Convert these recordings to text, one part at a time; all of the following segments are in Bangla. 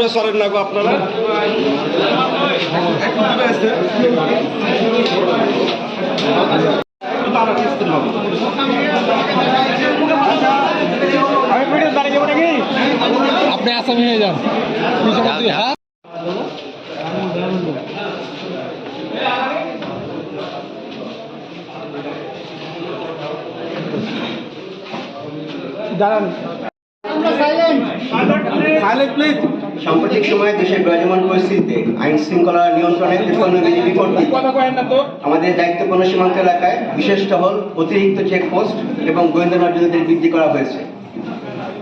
ধরে চলেন না গো আপনারা। আপনি আসামি হয়ে যান। দাঁড়ান, সাম্প্রতিক সময়ে দেশের বিরাজমান পরিস্থিতিতে আইন শৃঙ্খলা নিয়ন্ত্রণে বিজিবি কর্তৃক আমাদের দায়িত্বপূর্ণ সীমান্ত এলাকায় বিশেষ টহল, অতিরিক্ত চেকপোস্ট এবং গোয়েন্দা নজরদারি বৃদ্ধি করা হয়েছে।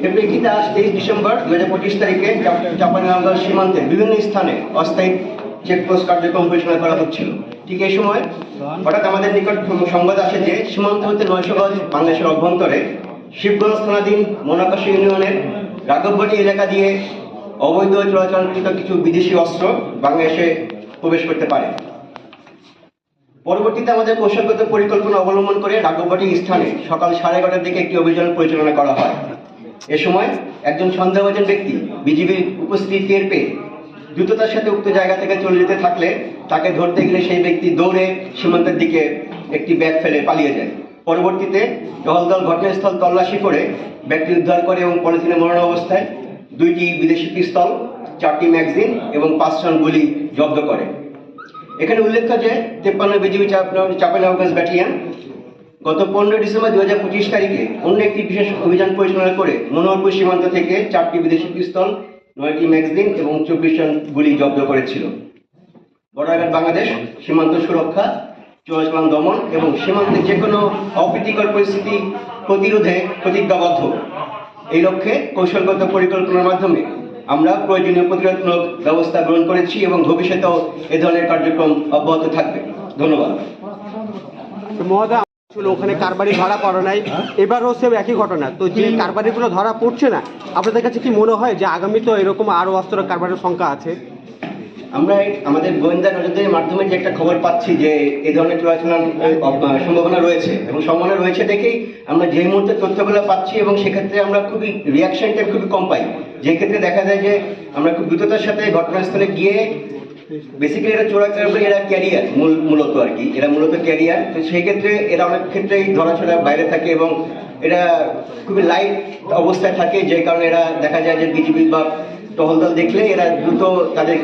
এর প্রেক্ষিতে আজ 23 ডিসেম্বর 2025 তারিখে চাঁপাইনবাবগঞ্জ সীমান্তের বিভিন্ন স্থানে অস্থায়ী চেকপোস্ট কার্যক্রম পরিচালনা করা হচ্ছিল। ঠিক এই সময় হঠাৎ আমাদের নিকট সংবাদ আসে যে সীমান্ত হতে 900 গজ বাংলাদেশের অভ্যন্তরে শিবগঞ্জ থানাধীন মোনাকাশী ইউনিয়নের রাঘববাটি এলাকা দিয়ে অবৈধ চলাচলকৃত কিছু বিদেশি অস্ত্র বাংলাদেশে প্রবেশ করতে পারে। পরবর্তীতে আমাদের কৌশলগত পরিকল্পনা অবলম্বন করে রাঘববাটি স্থানে সকাল 11:30টার দিকে একটি অভিযান পরিচালনা করা হয়। এ সময় একজন সন্দেহভাজন ব্যক্তি বিজিবির উপস্থিতি টের পেয়ে দ্রুততার সাথে উক্ত জায়গা থেকে চলে যেতে থাকলে তাকে ধরতে গেলে সেই ব্যক্তি দৌড়ে সীমান্তের দিকে একটি ব্যাগ ফেলে পালিয়ে যায়। পরবর্তীতে টহল দল ঘটনাস্থল তল্লাশি করে ব্যাগটি উদ্ধার করে এবং পলিথিনে মোড়ানো অবস্থায় 2টি বিদেশি পিস্তল, 4টি ম্যাগাজিন এবং 5 রাউন্ড গুলি জব্দ করে। এখানে উল্লেখ্য যে 53 বিজিবি চাঁপাইনবাবগঞ্জ ব্যাটালিয়ন গত 15 ডিসেম্বর 2025 তারিখে অন্য একটি বিশেষ অভিযান পরিচালনা করে মনোহরপুর সীমান্ত থেকে 4টি বিদেশি পিস্তল, 9টি ম্যাগাজিন এবং 24 রাউন্ড গুলি জব্দ করেছিল। বর্ডার বাংলাদেশ সীমান্ত সুরক্ষা, চোরাচালান দমন এবং সীমান্তে যে কোনো অপ্রীতিকর পরিস্থিতি প্রতিরোধে প্রতিজ্ঞাবদ্ধ। এই লক্ষ্যে কৌশলগত পরিকল্পনার মাধ্যমে আমরা প্রয়োজনীয় প্রতিরোধমূলক ব্যবস্থা গ্রহণ করেছি এবং ভবিষ্যতেও এ ধরনের কার্যক্রম অব্যাহত থাকবে। ধন্যবাদ। ওখানে কারবারি ধরা পড়ে নাই, এবারও সে একই ঘটনা। তো যে কারবারিগুলো ধরা পড়ছে না, আপনাদের কাছে কি মনে হয় যে আগামী তো এরকম আরো অস্ত্র কারবারের সংখ্যা আছে? আমরা আমাদের গোয়েন্দা নজরদারির মাধ্যমে যে একটা খবর পাচ্ছি যে এই ধরনের চোরাচালান সম্ভাবনা রয়েছে এবং সম্ভাবনা রয়েছে দেখেই আমরা যে মুহূর্তে তথ্যগুলো পাচ্ছি এবং সেক্ষেত্রে আমরা খুবই রিয়াকশনটা খুবই কম পাই। যে ক্ষেত্রে দেখা যায় যে আমরা খুব দ্রুততার সাথে ঘটনাস্থলে গিয়ে বেসিক্যালি এরা চোরাচালান, এরা ক্যারিয়ার মূলত আর কি, এরা মূলত ক্যারিয়ার। তো সেই ক্ষেত্রে এরা অনেক ক্ষেত্রেই ধরাছোড়া বাইরে থাকে এবং এরা খুবই লাইট অবস্থায় থাকে, যে কারণে এরা দেখা যায় যে বিজিবি বা টহল দল দেখলে এরা দ্রুত তাদের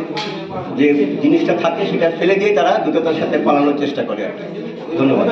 যে জিনিসটা থাকে সেটা ফেলে দিয়ে তারা দ্রুততার সাথে পালানোর চেষ্টা করে আর কি। ধন্যবাদ।